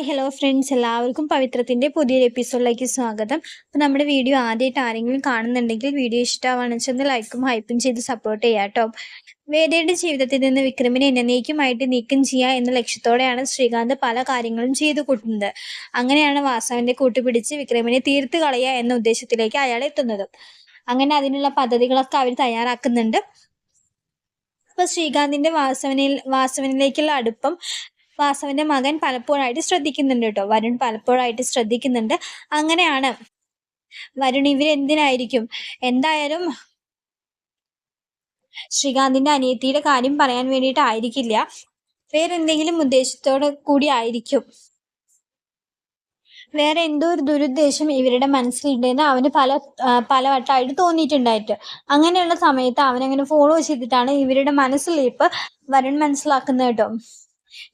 Hi hello friends, എല്ലാവർക്കും പവിത്രത്തിൻ്റെ പുതിയൊരു എപ്പിസോഡിലേക്ക് സ്വാഗതം. അപ്പോൾ നമ്മുടെ വീഡിയോ ആദ്യമായിട്ട് ആരെങ്കിലും കാണുന്നുണ്ടെങ്കിൽ വീഡിയോ ഇഷ്ടമാണെന്ന് വെച്ചാൽ ലൈക്കും ഹൈപ്പും ചെയ്ത് സപ്പോർട്ട് ചെയ്യാം കേട്ടോ. വേദയുടെ ജീവിതത്തിൽ നിന്ന് വിക്രമിനെ എന്നേക്കുമായിട്ട് നീക്കം ചെയ്യുക എന്ന ലക്ഷ്യത്തോടെയാണ് ശ്രീകാന്ത് പല കാര്യങ്ങളും ചെയ്തു കൂട്ടുന്നത്. അങ്ങനെയാണ് വാസവന്റെ കൂട്ടുപിടിച്ച് വിക്രമിനെ തീർത്ത് കളയുക എന്ന ഉദ്ദേശത്തിലേക്ക് അയാൾ എത്തുന്നത്. അങ്ങനെ അതിനുള്ള പദ്ധതികളൊക്കെ അവർ തയ്യാറാക്കുന്നുണ്ട്. അപ്പോൾ ശ്രീകാന്തിന്റെ വാസവനിലേക്കുള്ള അടുപ്പം വാസവന്റെ മകൻ പലപ്പോഴായിട്ട് ശ്രദ്ധിക്കുന്നുണ്ട് കേട്ടോ. വരുൺ പലപ്പോഴായിട്ട് ശ്രദ്ധിക്കുന്നുണ്ട്. അങ്ങനെയാണ് വരുൺ ഇവരെന്തിനായിരിക്കും എന്തായാലും ശ്രീകാന്തിന്റെ അനിയത്തിയുടെ കാര്യം പറയാൻ വേണ്ടിയിട്ടായിരിക്കില്ല, വേറെന്തെങ്കിലും ഉദ്ദേശത്തോടെ കൂടി ആയിരിക്കും. വേറെ എന്തോ ഒരു ദുരുദ്ദേശം ഇവരുടെ മനസ്സിലുണ്ടെന്ന് അവന് പലവട്ടമായിട്ട് തോന്നിയിട്ടുണ്ടായിട്ട്. അങ്ങനെയുള്ള സമയത്ത് അവനങ്ങനെ ഫോളോ ചെയ്തിട്ടാണ് ഇവരുടെ മനസ്സിലിരിപ്പ് വരുൺ മനസ്സിലാക്കുന്നത് കേട്ടോ.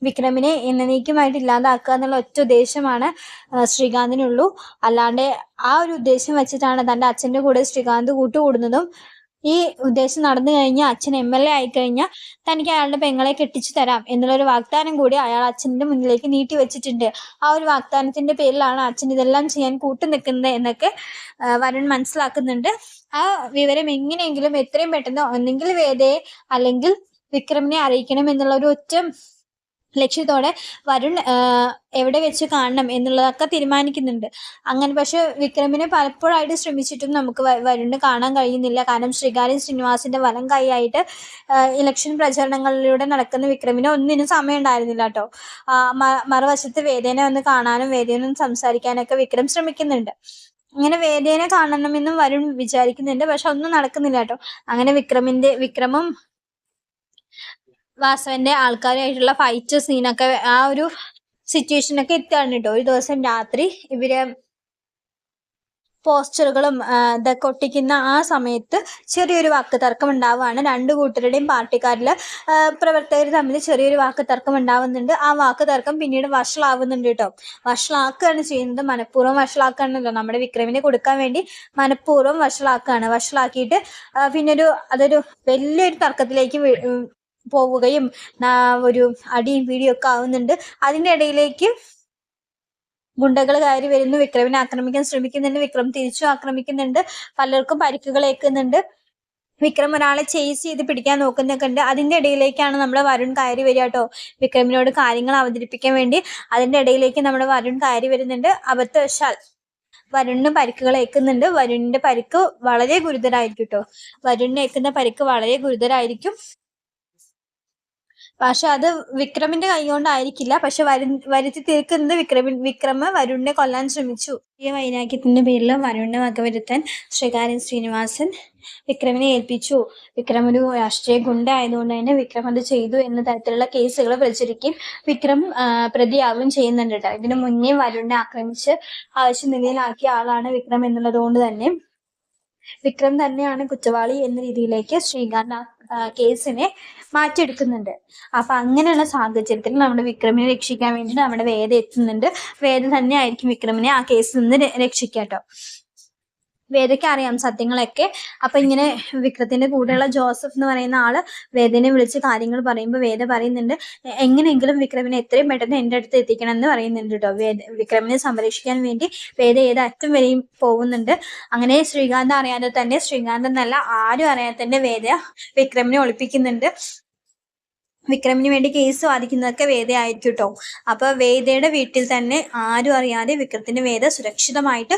വിക്രമിനെ എന്നേക്കുമായിട്ട് ഇല്ലാതാക്കുക എന്നുള്ള ഒറ്റ ഉദ്ദേശമാണ് ശ്രീകാന്തിനുള്ളൂ. അല്ലാണ്ട് ആ ഒരു ഉദ്ദേശം വെച്ചിട്ടാണ് തൻ്റെ അച്ഛൻ്റെ കൂടെ ശ്രീകാന്ത് കൂട്ടുകൂടുന്നതും. ഈ ഉദ്ദേശം നടന്നു കഴിഞ്ഞാൽ അച്ഛൻ MLA ആയിക്കഴിഞ്ഞാൽ തനിക്ക് അയാളുടെ പെങ്ങളെ കെട്ടിച്ചു തരാം എന്നുള്ളൊരു വാഗ്ദാനം കൂടി അയാൾ അച്ഛൻ്റെ മുന്നിലേക്ക് നീട്ടി വെച്ചിട്ടുണ്ട്. ആ ഒരു വാഗ്ദാനത്തിന്റെ പേരിലാണ് അച്ഛൻ ഇതെല്ലാം ചെയ്യാൻ കൂട്ടുനിൽക്കുന്നത് എന്നൊക്കെ വരുൺ മനസ്സിലാക്കുന്നുണ്ട്. ആ വിവരം എങ്ങനെയെങ്കിലും എത്രയും പെട്ടെന്ന് ഒന്നെങ്കിൽ വേദയെ അല്ലെങ്കിൽ വിക്രമിനെ അറിയിക്കണം എന്നുള്ള ഒരു ഒറ്റ ലക്ഷ്യത്തോടെ വരുൺ എവിടെ വെച്ച് കാണണം എന്നുള്ളതൊക്കെ തീരുമാനിക്കുന്നുണ്ട്. അങ്ങനെ പക്ഷെ വിക്രമിനെ പലപ്പോഴായിട്ട് ശ്രമിച്ചിട്ടും നമുക്ക് വരുണിനെ കാണാൻ കഴിയുന്നില്ല. കാരണം ശ്രീകാര്യം ശ്രീനിവാസിന്റെ വലം കൈയായിട്ട് ഇലക്ഷൻ പ്രചരണങ്ങളിലൂടെ നടക്കുന്ന വിക്രമിന് ഒന്നിനും സമയം ഉണ്ടായിരുന്നില്ല കേട്ടോ. മറുവശത്ത് വേദേനെ ഒന്ന് കാണാനും വേദേനൊന്ന് സംസാരിക്കാനൊക്കെ വിക്രം ശ്രമിക്കുന്നുണ്ട്. അങ്ങനെ വേദേനെ കാണണമെന്നും വരുൺ വിചാരിക്കുന്നുണ്ട്. പക്ഷെ ഒന്നും നടക്കുന്നില്ല കേട്ടോ. അങ്ങനെ വിക്രമും വാസവന്റെ ആൾക്കാരുമായിട്ടുള്ള ഫൈറ്റ് സീനൊക്കെ ആ ഒരു സിറ്റുവേഷനൊക്കെ എത്തുകയാണ് കേട്ടോ. ഒരു ദിവസം രാത്രി ഇവര് പോസ്റ്ററുകളും ഇതൊക്കെ ഒട്ടിക്കുന്ന ആ സമയത്ത് ചെറിയൊരു വാക്ക് തർക്കം ഉണ്ടാവുകയാണ്. രണ്ടു കൂട്ടരുടെയും പാർട്ടിക്കാരിൽ പ്രവർത്തകർ തമ്മിൽ ചെറിയൊരു വാക്ക് തർക്കം ഉണ്ടാവുന്നുണ്ട്. ആ വാക്ക് തർക്കം പിന്നീട് വഷളാവുന്നുണ്ട് കേട്ടോ. വഷളാക്കുകയാണ് ചെയ്യുന്നത്. മനഃപൂർവ്വം വഷളാക്കുകയാണല്ലോ, നമ്മുടെ വിക്രമിനെ കൊടുക്കാൻ വേണ്ടി മനഃപൂർവ്വം വഷളാക്കുകയാണ്. വഷളാക്കിയിട്ട് പിന്നെ അതൊരു വലിയൊരു തർക്കത്തിലേക്ക് പോവുകയും ഒരു അടിയും പിടിയും ഒക്കെ ആവുന്നുണ്ട്. അതിൻ്റെ ഇടയിലേക്ക് ഗുണ്ടകൾ കയറി വരുന്നു, വിക്രമിനെ ആക്രമിക്കാൻ ശ്രമിക്കുന്നുണ്ട്. വിക്രം തിരിച്ചു ആക്രമിക്കുന്നുണ്ട്. പലർക്കും പരിക്കുകൾ ഏൽക്കുന്നുണ്ട്. വിക്രം ഒരാളെ ചേസ് ചെയ്ത് പിടിക്കാൻ നോക്കുന്നൊക്കെ ഉണ്ട്. അതിൻ്റെ ഇടയിലേക്കാണ് നമ്മുടെ വരുൺ കയറി വരിക കേട്ടോ, വിക്രമിനോട് കാര്യങ്ങൾ അവതരിപ്പിക്കാൻ വേണ്ടി. അതിൻ്റെ ഇടയിലേക്ക് നമ്മുടെ വരുൺ കയറി വരുന്നുണ്ട്. അബദ്ധവശാൽ വരുണിന് പരിക്കുകൾ ഏൽക്കുന്നുണ്ട്. വരുണിന്റെ പരിക്ക് വളരെ ഗുരുതരായിരിക്കും കേട്ടോ. വരുണിന് ഏൽക്കുന്ന പരിക്ക് വളരെ ഗുരുതരായിരിക്കും. പക്ഷെ അത് വിക്രമിന്റെ കൈ കൊണ്ടായിരിക്കില്ല. പക്ഷെ വരുത്തി തീർക്കുന്നത് വിക്രമ വരുണിനെ കൊല്ലാൻ ശ്രമിച്ചു. ഈ വൈരാഗ്യത്തിന്റെ പേരിൽ വരുണിനെ വകവരുത്താൻ ശ്രീകാര്യം ശ്രീനിവാസൻ വിക്രമിനെ ഏൽപ്പിച്ചു. വിക്രം ഒരു രാഷ്ട്രീയ ഗുണ്ട ആയതുകൊണ്ട് തന്നെ വിക്രം അത് ചെയ്തു എന്ന തരത്തിലുള്ള കേസുകൾ പ്രചരിക്കുകയും വിക്രം പ്രതിയാവുകയും ചെയ്യുന്നുണ്ട് കേട്ടോ. ഇതിനു മുന്നേ വരുണിനെ ആക്രമിച്ച് ആവശ്യ നിലയിലാക്കിയ ആളാണ് വിക്രം എന്നുള്ളത് കൊണ്ട് തന്നെ വിക്രം തന്നെയാണ് കുറ്റവാളി എന്ന രീതിയിലേക്ക് ശ്രീകാന്ത് കേസിനെ മാറ്റിയെടുക്കുന്നുണ്ട്. അപ്പൊ അങ്ങനെയുള്ള സാഹചര്യത്തിൽ നമ്മുടെ വിക്രമിനെ രക്ഷിക്കാൻ വേണ്ടി നമ്മുടെ വേദ എത്തുന്നുണ്ട്. വേദ തന്നെ ആയിരിക്കും വിക്രമിനെ ആ കേസിൽ നിന്ന് രക്ഷിക്കാട്ടോ. വേദയ്ക്ക് അറിയാം സത്യങ്ങളൊക്കെ. അപ്പൊ ഇങ്ങനെ വിക്രത്തിന്റെ കൂടെയുള്ള ജോസഫ് എന്ന് പറയുന്ന ആള് വേദനെ വിളിച്ച് കാര്യങ്ങൾ പറയുമ്പോൾ വേദ പറയുന്നുണ്ട്, എങ്ങനെയെങ്കിലും വിക്രമിനെ എത്രയും പെട്ടെന്ന് എൻ്റെ അടുത്ത് എത്തിക്കണം എന്ന് പറയുന്നുണ്ട് കേട്ടോ. വിക്രമിനെ സംരക്ഷിക്കാൻ വേണ്ടി വേദ ഏത് അറ്റം വരെയും പോകുന്നുണ്ട്. അങ്ങനെ ശ്രീകാന്ത് അറിയാതെ തന്നെ, ശ്രീകാന്ത് എന്നല്ല ആരും അറിയാതെ തന്നെ വേദ വിക്രമിനെ ഒളിപ്പിക്കുന്നുണ്ട്. വിക്രമിന് വേണ്ടി കേസ് വാദിക്കുന്നതൊക്കെ വേദയായിരിക്കും കേട്ടോ. അപ്പൊ വേദയുടെ വീട്ടിൽ തന്നെ ആരും അറിയാതെ വിക്രത്തിന്റെ വേദ സുരക്ഷിതമായിട്ട്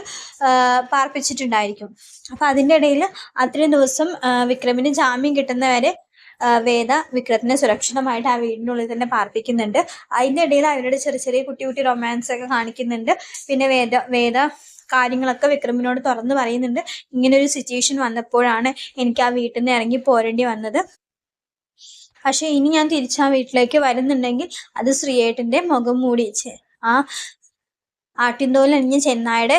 പാർപ്പിച്ചിട്ടുണ്ടായിരിക്കും. അപ്പൊ അതിൻ്റെ ഇടയിൽ അത്രയും ദിവസം വിക്രമിന് ജാമ്യം കിട്ടുന്നവരെ വേദ വിക്രത്തിനെ സുരക്ഷിതമായിട്ട് ആ വീടിനുള്ളിൽ തന്നെ പാർപ്പിക്കുന്നുണ്ട്. അതിൻ്റെ ഇടയിൽ അവരുടെ ചെറിയ ചെറിയ കുട്ടി റൊമാൻസ് ഒക്കെ കാണിക്കുന്നുണ്ട്. പിന്നെ വേദ കാര്യങ്ങളൊക്കെ വിക്രമിനോട് തുറന്നു പറയുന്നുണ്ട്. ഇങ്ങനെ ഒരു സിറ്റുവേഷൻ വന്നപ്പോഴാണ് എനിക്ക് ആ വീട്ടിൽ നിന്ന് ഇറങ്ങി പോരേണ്ടി വന്നത്. പക്ഷെ ഇനി ഞാൻ തിരിച്ച് ആ വീട്ടിലേക്ക് വരുന്നുണ്ടെങ്കിൽ അത് ശ്രീയേട്ടന്റെ മുഖം മൂടി ആ ആട്ടിൻതോലണിഞ്ഞ ചെന്നായുടെ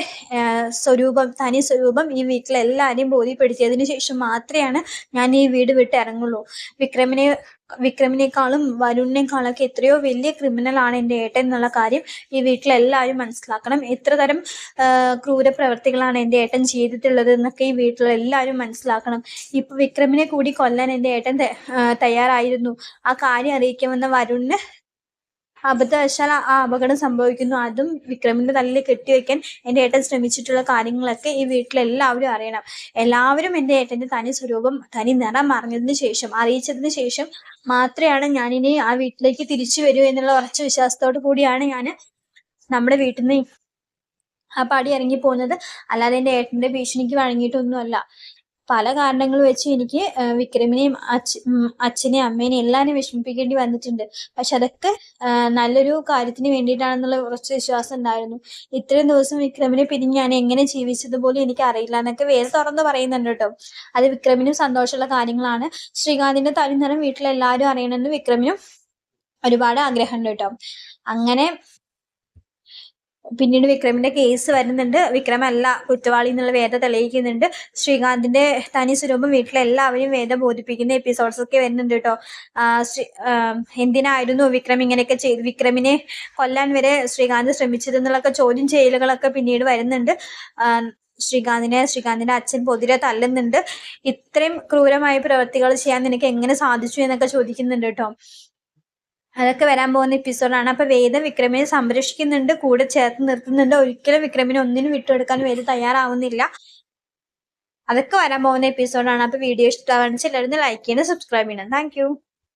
തനി സ്വരൂപം ഈ വീട്ടിലെല്ലാവരെയും ബോധ്യപ്പെടുത്തിയതിനു ശേഷം മാത്രമാണ് ഞാൻ ഈ വീട് വിട്ട് ഇറങ്ങുള്ളൂ. വിക്രമിനേക്കാളും വരുണിനേക്കാളൊക്കെ എത്രയോ വലിയ ക്രിമിനലാണ് എൻ്റെ ഏട്ടൻ എന്നുള്ള കാര്യം ഈ വീട്ടിലെല്ലാവരും മനസ്സിലാക്കണം. എത്ര തരം ക്രൂരപ്രവർത്തികളാണ് എൻ്റെ ഏട്ടൻ ചെയ്തിട്ടുള്ളത് എന്നൊക്കെ ഈ വീട്ടിലെല്ലാവരും മനസ്സിലാക്കണം. ഇപ്പൊ വിക്രമിനെ കൂടി കൊല്ലാൻ എൻ്റെ ഏട്ടൻ തയ്യാറായിരുന്നു. ആ കാര്യം അറിയിക്കുമെന്ന വരുണിന് അബദ്ധവശാൽ ആ അപകടം സംഭവിക്കുന്നു. അതും വിക്രമിന്റെ തലയിൽ കെട്ടിവെക്കാൻ എൻ്റെ ഏട്ടൻ ശ്രമിച്ചിട്ടുള്ള കാര്യങ്ങളൊക്കെ ഈ വീട്ടിലെല്ലാവരും അറിയണം. എല്ലാവരും എൻ്റെ ഏട്ടന്റെ തനി സ്വരൂപം, തനി നിറം അറിയിച്ചതിന് ശേഷം മാത്രമാണ് ഞാനിനി ആ വീട്ടിലേക്ക് തിരിച്ചു വരൂ എന്നുള്ള ഉറച്ച വിശ്വാസത്തോടു കൂടിയാണ് ഞാൻ നമ്മുടെ വീട്ടിൽ നിന്ന് ആ പടി ഇറങ്ങി പോകുന്നത്. അല്ലാതെ എൻ്റെ ഏട്ടന്റെ ഭീഷണിക്ക് വഴങ്ങിയിട്ടൊന്നുമല്ല. പല കാരണങ്ങൾ വെച്ച് എനിക്ക് വിക്രമിനെയും അച്ഛനെയും അമ്മേനെയും എല്ലാവരെയും വിഷമിപ്പിക്കേണ്ടി വന്നിട്ടുണ്ട്. പക്ഷെ അതൊക്കെ നല്ലൊരു കാര്യത്തിന് വേണ്ടിയിട്ടാണെന്നുള്ള ഉറച്ച വിശ്വാസം ഉണ്ടായിരുന്നു. ഇത്രയും ദിവസം വിക്രമിനെ പിരിഞ്ഞ് ഞാൻ എങ്ങനെ ജീവിച്ചത് പോലും എനിക്ക് അറിയില്ല എന്നൊക്കെ വേറെ തുറന്ന് പറയുന്നുണ്ട് കേട്ടോ. അത് വിക്രമിനും സന്തോഷമുള്ള കാര്യങ്ങളാണ്. ശ്രീകാന്തിന്റെ തനിനിറം വീട്ടിലെല്ലാവരും അറിയണമെന്ന് വിക്രമിനും ഒരുപാട് ആഗ്രഹമുണ്ട് കേട്ടോ. അങ്ങനെ പിന്നീട് വിക്രമിന്റെ കേസ് വരുന്നുണ്ട്. വിക്രമല്ല കുറ്റവാളി എന്നുള്ള വേദ തെളിയിക്കുന്നുണ്ട്. ശ്രീകാന്തിന്റെ തനി സ്വരൂപം വീട്ടിലെല്ലാവരും വേദ ബോധിപ്പിക്കുന്ന എപ്പിസോഡ്സ് ഒക്കെ വരുന്നുണ്ട് കേട്ടോ. എന്തിനായിരുന്നു വിക്രം ഇങ്ങനെയൊക്കെ ചെയ്തു, വിക്രമിനെ കൊല്ലാൻ വരെ ശ്രീകാന്ത് ശ്രമിച്ചതെന്നുള്ളൊക്കെ ചോദ്യം ചെയ്യലുകളൊക്കെ പിന്നീട് വരുന്നുണ്ട്. ശ്രീകാന്തിന്റെ അച്ഛൻ പൊതിരെ തല്ലുന്നുണ്ട്. ഇത്രയും ക്രൂരമായ പ്രവൃത്തികൾ ചെയ്യാൻ നിനക്ക് എങ്ങനെ സാധിച്ചു എന്നൊക്കെ ചോദിക്കുന്നുണ്ട് കേട്ടോ. അതൊക്കെ വരാൻ പോകുന്ന എപ്പിസോഡാണ്. അപ്പൊ വേദ വിക്രമിനെ സംരക്ഷിക്കുന്നുണ്ട്, കൂടെ ചേർത്ത് നിർത്തുന്നുണ്ട്. ഒരിക്കലും വിക്രമിനെ ഒന്നിനും വിട്ടുകൊടുക്കാൻ വേദ തയ്യാറാവുന്നില്ല. അതൊക്കെ വരാൻ പോകുന്ന എപ്പിസോഡാണ്. അപ്പൊ വീഡിയോ ഇഷ്ടമാണെന്ന് എല്ലാവരും ലൈക്ക് ചെയ്യണം, സബ്സ്ക്രൈബ് ചെയ്യണം. താങ്ക്